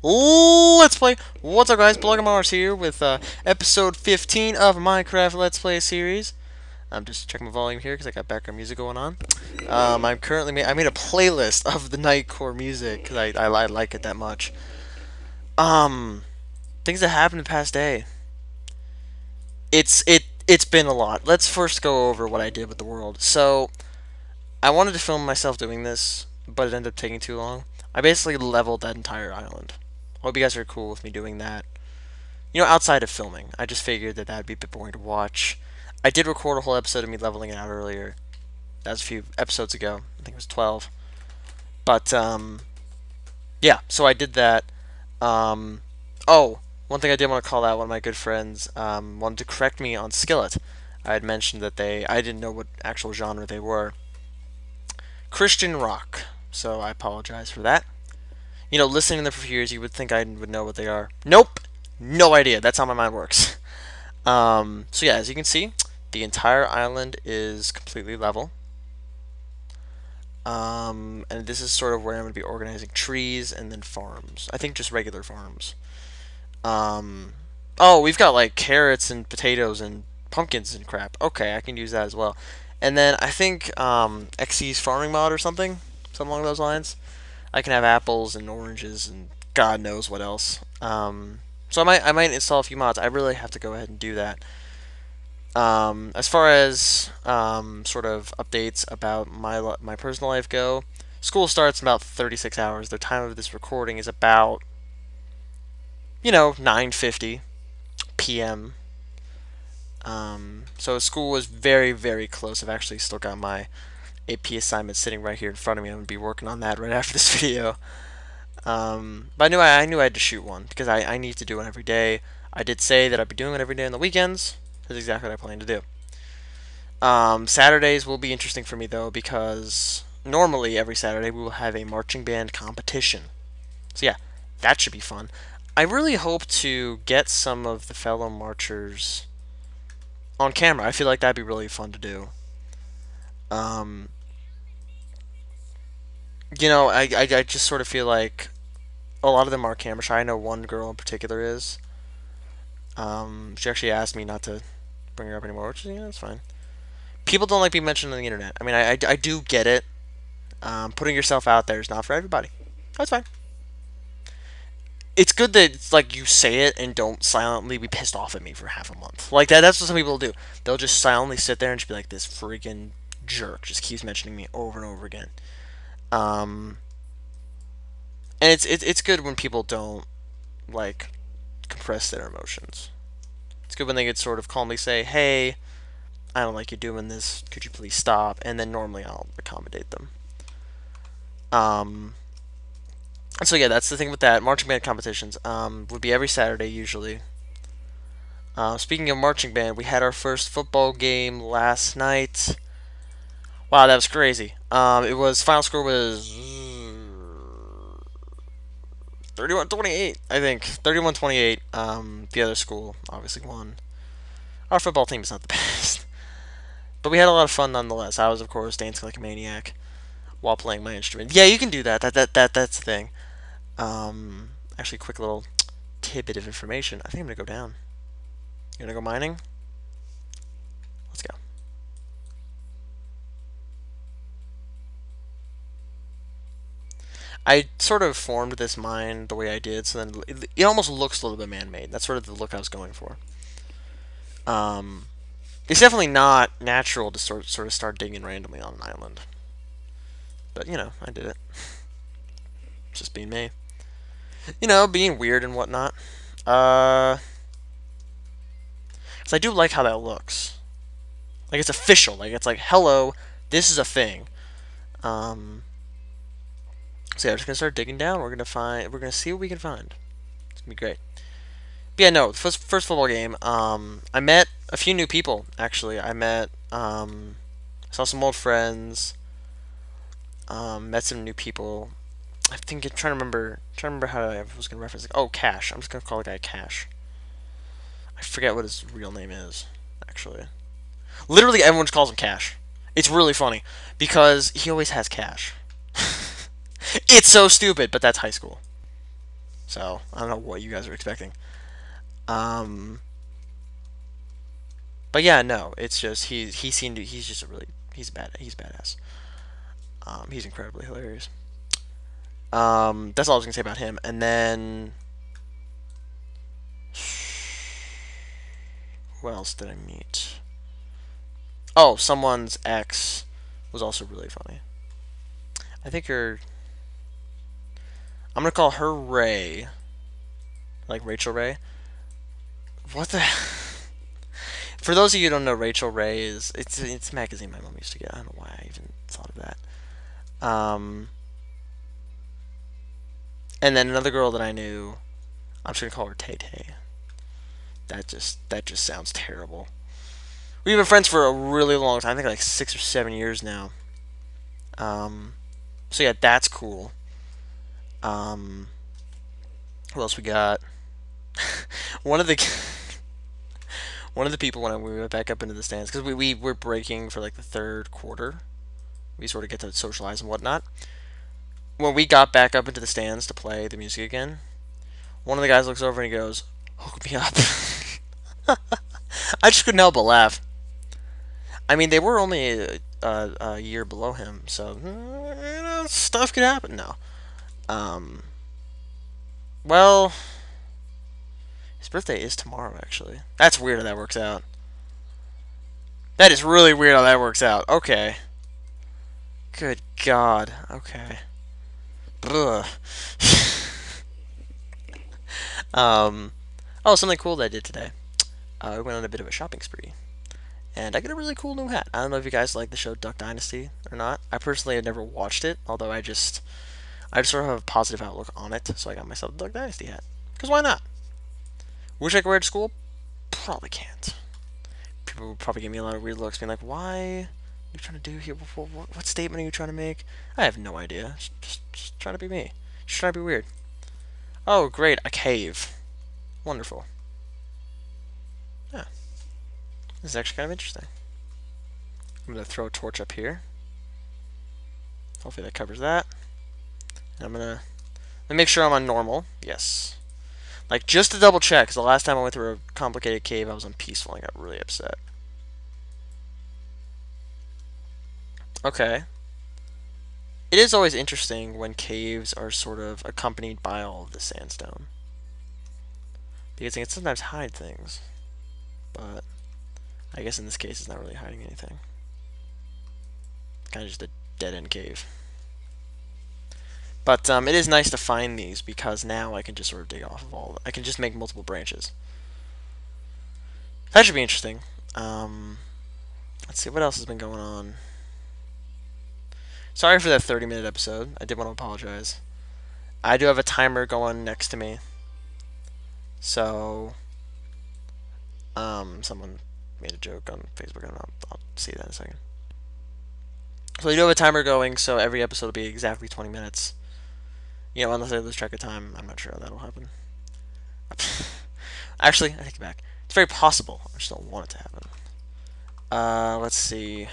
Let's play. What's up, guys? Mars here with episode 15 of Minecraft Let's Play series. I'm just checking my volume here because I got background music going on. I'm currently I made a playlist of the Nightcore music because I like it that much. Um, Things that happened the past day. It's been a lot. Let's first go over what I did with the world. So I wanted to film myself doing this, but it ended up taking too long. I basically leveled that entire island. Hope you guys are cool with me doing that. Outside of filming, I just figured that that'd be a bit boring to watch. I did record a whole episode of me leveling it out earlier. That was a few episodes ago. I think it was 12. But, yeah, so I did that. Um, oh, one thing I did want to call out, one of my good friends wanted to correct me on Skillet. I had mentioned that I didn't know what actual genre they were. Christian rock. So I apologize for that. Listening to them for years, you would think I would know what they are. Nope! No idea. That's how my mind works. So yeah, as you can see, the entire island is completely level. And this is sort of where I'm going to be organizing trees and then farms. I think just regular farms. Um, oh, we've got like carrots and potatoes and pumpkins and crap. Okay, I can use that as well. And then I think XC's farming mod or something along those lines. I can have apples and oranges and God knows what else. So I might install a few mods. I really have to go ahead and do that. As far as sort of updates about my personal life go, school starts in about 36 hours. The time of this recording is about 9:50 p.m. So school was very very close. I've actually still got my AP assignment sitting right here in front of me. I'm gonna be working on that right after this video. But I knew I had to shoot one because I need to do one every day. I did say that I'd be doing it every day on the weekends. That's exactly what I plan to do. Saturdays will be interesting for me though because normally every Saturday we will have a marching band competition. So yeah, that should be fun. I really hope to get some of the fellow marchers on camera. I feel like that'd be really fun to do. Um, I just sort of feel like a lot of them are camera shy. I know one girl in particular is. She actually asked me not to bring her up anymore, which is, that's fine. People don't like being mentioned on the internet. I mean, I do get it. Putting yourself out there is not for everybody. That's fine. It's good that it's like you say it and don't silently be pissed off at me for half a month. Like that. That's what some people do. They'll just silently sit there and just be like, "This freaking jerk just keeps mentioning me over and over again." Um, and it's good when people don't like compress their emotions. It's good when they could sort of calmly say, "Hey, I don't like you doing this. Could you please stop?" And then normally I'll accommodate them. Um, so yeah, that's the thing with that. Marching band competitions would be every Saturday usually. Speaking of marching band, we had our first football game last night. Wow, that was crazy. It was final score was 31-28, I think. 31-28. The other school obviously won. Our football team is not the best, but we had a lot of fun nonetheless. I was of course dancing like a maniac while playing my instrument. Yeah, you can do that. That's the thing. Actually, quick little tidbit of information. I think I'm gonna go down. You gonna go mining? Let's go. I sort of formed this mine the way I did, so then it almost looks a little bit man-made. That's sort of the look I was going for. Um, it's definitely not natural to sort of start digging randomly on an island, but I did it. Just being me. Being weird and whatnot. Uh, cause I do like how that looks. Like it's official. Like it's like, hello, this is a thing. Um, so yeah, we're just gonna start digging down. We're gonna see what we can find. It's gonna be great. But yeah, no, first football game. I met a few new people actually. Saw some old friends. Met some new people. I think I'm trying to remember how I was gonna reference it. Oh, Cash. I'm just gonna call the guy Cash. I forget what his real name is actually. Literally, everyone just calls him Cash. It's really funny because he always has cash. It's so stupid, but that's high school. So I don't know what you guys are expecting. Um, but yeah, no, it's just he seemed to, he's just a really he's badass. He's incredibly hilarious. That's all I was gonna say about him. And then who else did I meet? Oh, someone's ex was also really funny. I think her. I'm gonna call her Ray, like Rachel Ray. What the? For those of you who don't know, Rachel Ray is it's a magazine my mom used to get. I don't know why I even thought of that. Um, and then another girl that I knew, I'm just gonna call her Tay Tay. That just sounds terrible. We've been friends for a really long time. I think like 6 or 7 years now. Um, so yeah, that's cool. Um, who else we got? one of the one of the people when we went back up into the stands because we were breaking for like the third quarter. We sort of get to socialize and whatnot. When we got back up into the stands to play the music again, one of the guys looks over and he goes, "Hook me up." I just couldn't help but laugh. I mean, they were only a year below him, so stuff could happen. No, um, well, his birthday is tomorrow. Actually, that's weird how that works out. That is really weird how that works out. Okay, good God. Okay. Ugh. um, oh, something cool that I did today. We went on a bit of a shopping spree. And I got a really cool new hat. I don't know if you guys like the show Duck Dynasty or not. I personally have never watched it, although I just sort of have a positive outlook on it, so I got myself a Duck Dynasty hat. Because why not? Wish I could wear it to school? Probably can't. People would probably give me a lot of weird looks, being like, "Why? What are you trying to do here? What statement are you trying to make?" I have no idea. Just trying to be me. Just trying to be weird. Oh, great, a cave. Wonderful. Yeah, this is actually kind of interesting. I'm going to throw a torch up here. Hopefully that covers that. And I'm going to let me make sure I'm on normal. Yes. Like, just to double check, because the last time I went through a complicated cave, I was on peaceful and I got really upset. Okay. It is always interesting when caves are sort of accompanied by all of the sandstone. Because it can sometimes hide things. But I guess in this case it's not really hiding anything. Kind of just a dead-end cave. But it is nice to find these because now I can just sort of dig off of all. I can just make multiple branches. That should be interesting. Let's see what else has been going on. Sorry for that 30-minute episode. I did want to apologize. I do have a timer going next to me. So, someone made a joke on Facebook. I'll see that in a second. So I do have a timer going, so every episode will be exactly 20 minutes. You know, unless I lose track of time, I'm not sure how that'll happen. Actually, I take it back. It's very possible. I just don't want it to happen. Let's see.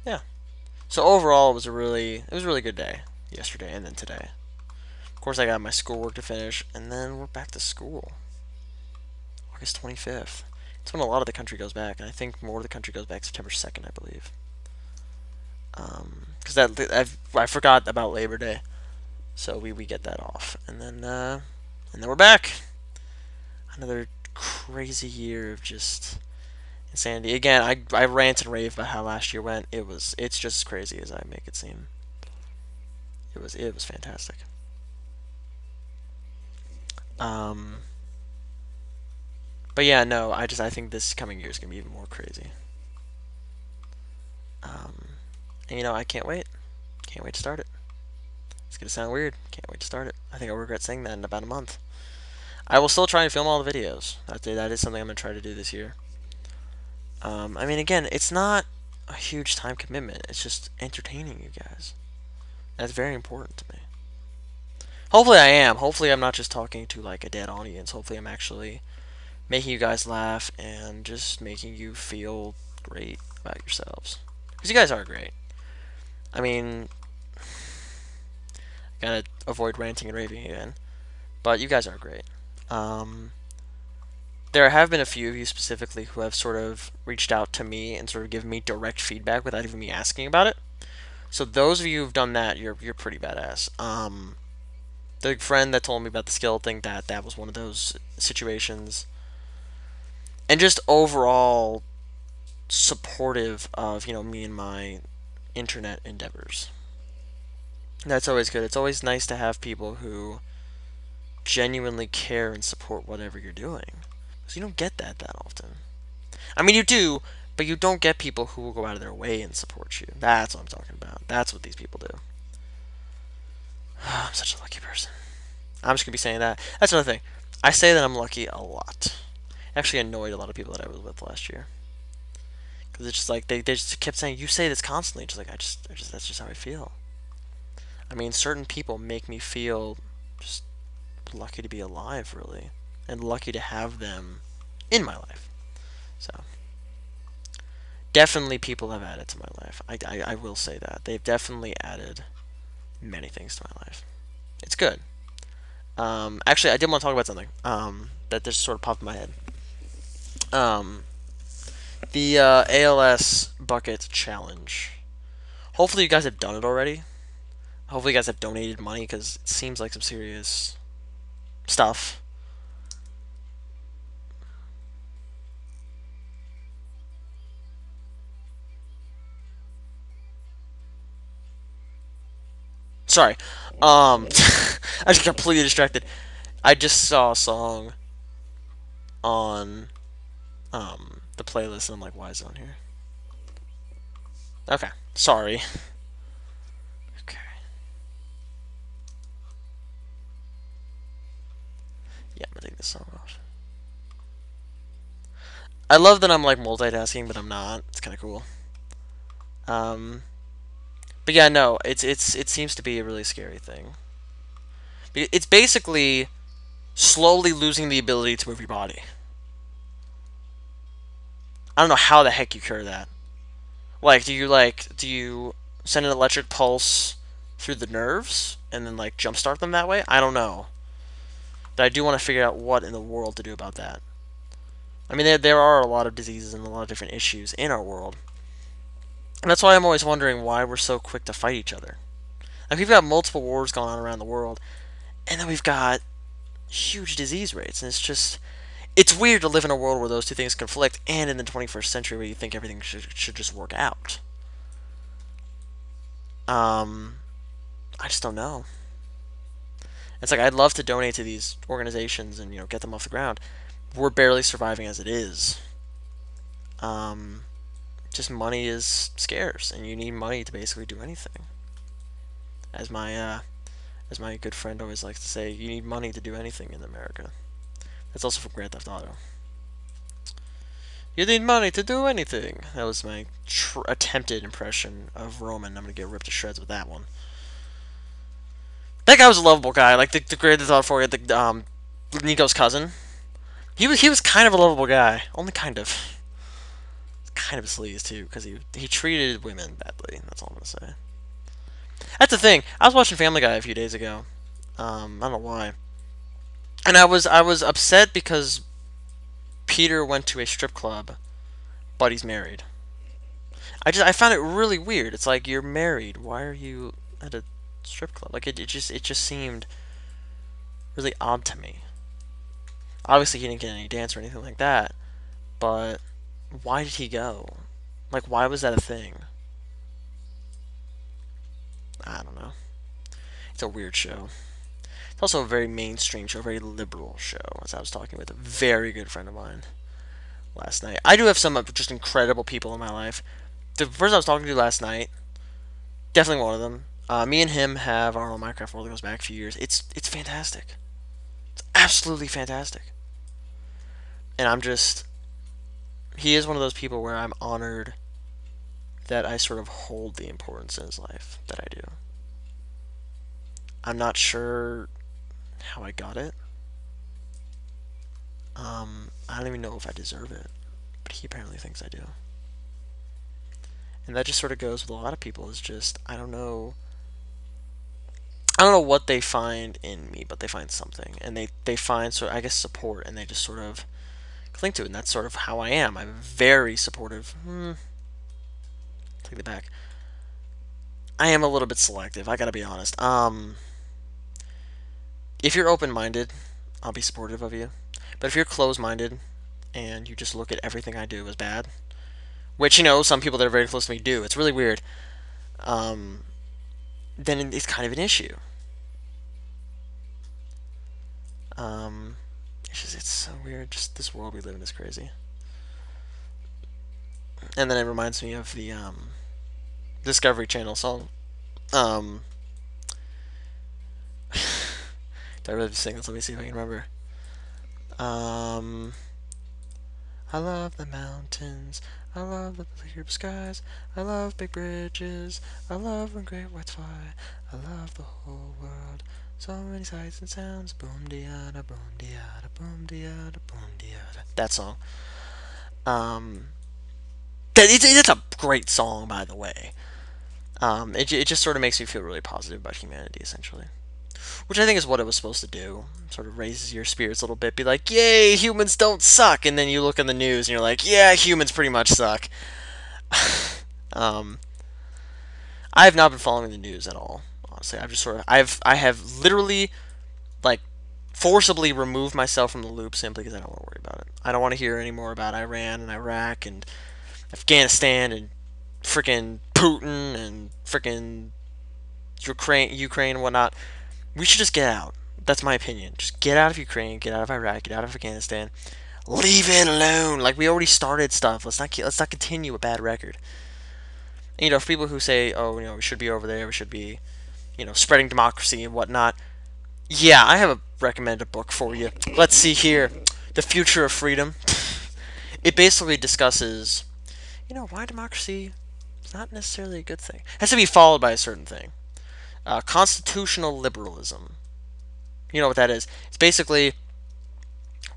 Yeah. So overall, it was a really good day yesterday and then today. Of course, I got my schoolwork to finish, and then we're back to school. August 25th. It's when a lot of the country goes back, and I think more of the country goes back September 2nd, I believe. Because I forgot about Labor Day, so we get that off, and then we're back. Another crazy year of just insanity. Again, I rant and rave about how last year went. It's just as crazy as I make it seem. It was fantastic. Um, but yeah, no, I think this coming year is gonna be even more crazy. Um, and I can't wait. Can't wait to start it. It's gonna sound weird. Can't wait to start it. I think I'll regret saying that in about a month. I will still try and film all the videos. That is something I'm gonna try to do this year. I mean, again, it's not a huge time commitment. It's just entertaining you guys. That's very important to me. Hopefully I am. Hopefully I'm not just talking to like a dead audience. Hopefully I'm actually making you guys laugh and just making you feel great about yourselves. Because you guys are great. I mean, Gotta avoid ranting and raving again. But you guys are great. Um, there have been a few of you specifically who have sort of reached out to me and sort of given me direct feedback without even me asking about it. So those of you who've done that, you're pretty badass. The friend that told me about the skill thing, that was one of those situations, and just overall supportive of me and my internet endeavors. That's always good. It's always nice to have people who genuinely care and support whatever you're doing, because you don't get that often. I mean, you do, but you don't get people who will go out of their way and support you. That's what I'm talking about. That's what these people do. I'm such a lucky person. I'm just gonna be saying that. That's another thing. I say that I'm lucky a lot. Actually annoyed a lot of people that I was with last year, because it's just like they just kept saying, you say this constantly. Just like I just that's just how I feel. I mean, certain people make me feel just lucky to be alive, really, and lucky to have them in my life. So definitely people have added to my life. I will say that they've definitely added many things to my life. It's good. Actually, I did want to talk about something that just sort of popped in my head. Um, the ALS bucket challenge. Hopefully, you guys have done it already. Hopefully, you guys have donated money, because it seems like some serious stuff. Sorry. I just got completely distracted. I just saw a song on the playlist, and I'm like, why is it on here? Okay. Sorry. Okay. Yeah, I'm gonna take this song off. I love that I'm like multitasking, but I'm not. It's kind of cool. Um, but yeah, no, it seems to be a really scary thing. It's basically slowly losing the ability to move your body. I don't know how the heck you cure that. Do you send an electric pulse through the nerves and then like jumpstart them that way? I don't know. But I do want to figure out what in the world to do about that. I mean, there are a lot of diseases and a lot of different issues in our world. And that's why I'm always wondering why we're so quick to fight each other. Like, we've got multiple wars going on around the world, and then we've got huge disease rates. And it's weird to live in a world where those two things conflict, and in the 21st century where you think everything should just work out. Um, I just don't know. It's like, I'd love to donate to these organizations and, get them off the ground. We're barely surviving as it is. Um, just money is scarce, and you need money to basically do anything. As my good friend always likes to say, you need money to do anything in America. That's also from Grand Theft Auto. You need money to do anything. That was my attempted impression of Roman. I'm gonna get ripped to shreds with that one. That guy was a lovable guy. Like the Grand Theft Auto 4, Nico's cousin. He was kind of a lovable guy. Only kind of. Kind of a sleaze too, because he treated women badly. That's all I'm gonna say. That's the thing. I was watching Family Guy a few days ago. I don't know why, and I was upset because Peter went to a strip club, but he's married. I found it really weird. It's like, you're married. Why are you at a strip club? Like, it just seemed really odd to me. Obviously, he didn't get any dance or anything like that, but why did he go? Like, why was that a thing? I don't know. It's a weird show. It's also a very mainstream show, a very liberal show. As I was talking with a very good friend of mine last night. I do have some just incredible people in my life. The person I was talking to last night, definitely one of them. Me and him have our own Minecraft world that goes back a few years. It's fantastic. It's absolutely fantastic. And he is one of those people where I'm honored that I sort of hold the importance in his life that I do. I'm not sure how I got it. I don't even know if I deserve it, but he apparently thinks I do. And that just sort of goes with a lot of people. Is just, I don't know. I don't know what they find in me, but they find something, and they find sort of, I guess, support, and they just sort of cling to it, and that's sort of how I am. I'm very supportive. Take it back. I am a little bit selective. I gotta be honest. If you're open-minded, I'll be supportive of you. But if you're closed-minded and you just look at everything I do as bad, which some people that are very close to me do, it's really weird. Um, then it's kind of an issue. Um, it's so weird. Just this world we live in is crazy. And then it reminds me of the Discovery Channel song. Um, do I really sing this? Let me see if I can remember. Um, I love the mountains. I love the clear skies. I love big bridges. I love when great whites fly. I love the whole world. So many sights and sounds. Boom diada, boom diada, boom diada, boom diada. That song. Um, it's a great song, by the way. It just sort of makes me feel really positive about humanity, essentially. Which I think is what it was supposed to do. Sort of raises your spirits a little bit. Be like, yay, humans don't suck. And then you look in the news and you're like, yeah, humans pretty much suck. um, I have not been following the news at all. Honestly, I have literally like forcibly removed myself from the loop simply because I don't want to worry about it. I don't want to hear any more about Iran and Iraq and Afghanistan and freaking Putin and freaking Ukraine and whatnot. We should just get out. That's my opinion. Just get out of Ukraine, get out of Iraq, get out of Afghanistan. Leave it alone. Like we already started stuff. Let's not continue a bad record. And, for people who say, oh, we should be over there, we should be, spreading democracy and whatnot. Yeah, I have a recommended book for you. Let's see here, The Future of Freedom. It basically discusses, why democracy is not necessarily a good thing. It has to be followed by a certain thing. Constitutional liberalism. You know what that is? It's basically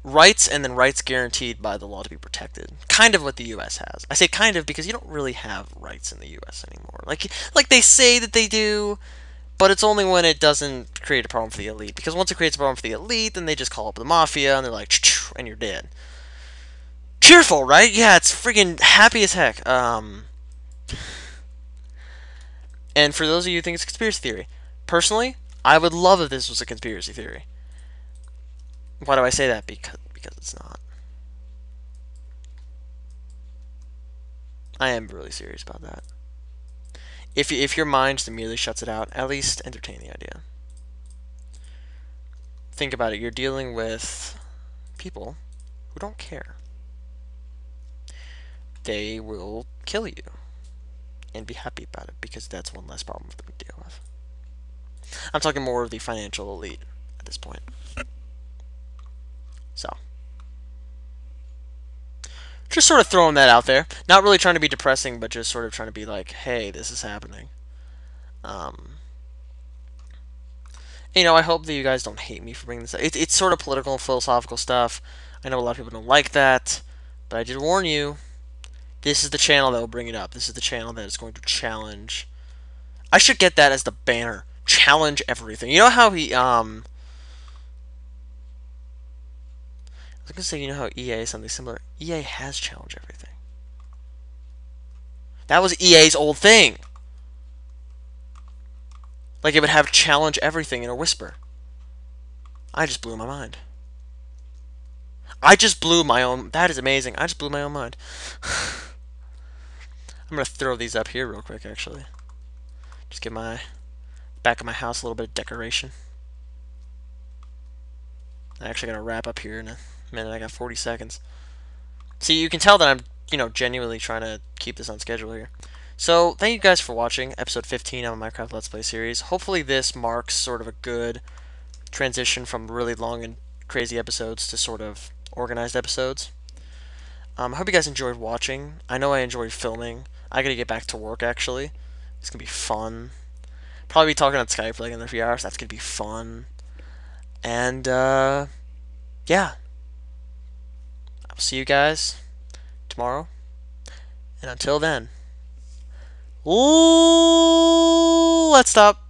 rights and then rights guaranteed by the law to be protected. Kind of what the U.S. has. I say kind of because you don't really have rights in the U.S. anymore. Like they say that they do, but it's only when it doesn't create a problem for the elite. Because once it creates a problem for the elite, then they just call up the mafia and they're like, and you're dead. Cheerful, right? Yeah, it's freaking happy as heck. And for those of you who think it's a conspiracy theory, personally, I would love if this was a conspiracy theory. Why do I say that? Because it's not. I am really serious about that. If your mind just immediately shuts it out, at least entertain the idea. Think about it. You're dealing with people who don't care. They will kill you and be happy about it because that's one less problem for them to deal with. I'm talking more of the financial elite at this point. So, just sort of throwing that out there. Not really trying to be depressing, but just sort of trying to be like, hey, this is happening. I hope that you guys don't hate me for bringing this up. It's sort of political and philosophical stuff. I know a lot of people don't like that, but I did warn you. This is the channel that will bring it up. This is the channel that is going to challenge. I should get that as the banner. Challenge everything. You know how I was going to say, how EA is something similar? EA has challenge everything. That was EA's old thing. Like it would have challenge everything in a whisper. I just blew my mind. I just blew my own. That is amazing. I just blew my own mind. I'm going to throw these up here real quick, actually. Just give my back of my house a little bit of decoration. I'm actually going to wrap up here in a minute. I got 40 seconds. See, you can tell that I'm, genuinely trying to keep this on schedule here. So, thank you guys for watching episode 15 of my Minecraft Let's Play series. Hopefully this marks sort of a good transition from really long and crazy episodes to sort of organized episodes. I hope you guys enjoyed watching. I know I enjoyed filming. I gotta get back to work, actually. It's gonna be fun. Probably be talking on Skype for like another few hours. That's gonna be fun. And, yeah. I'll see you guys tomorrow. And until then, let's stop.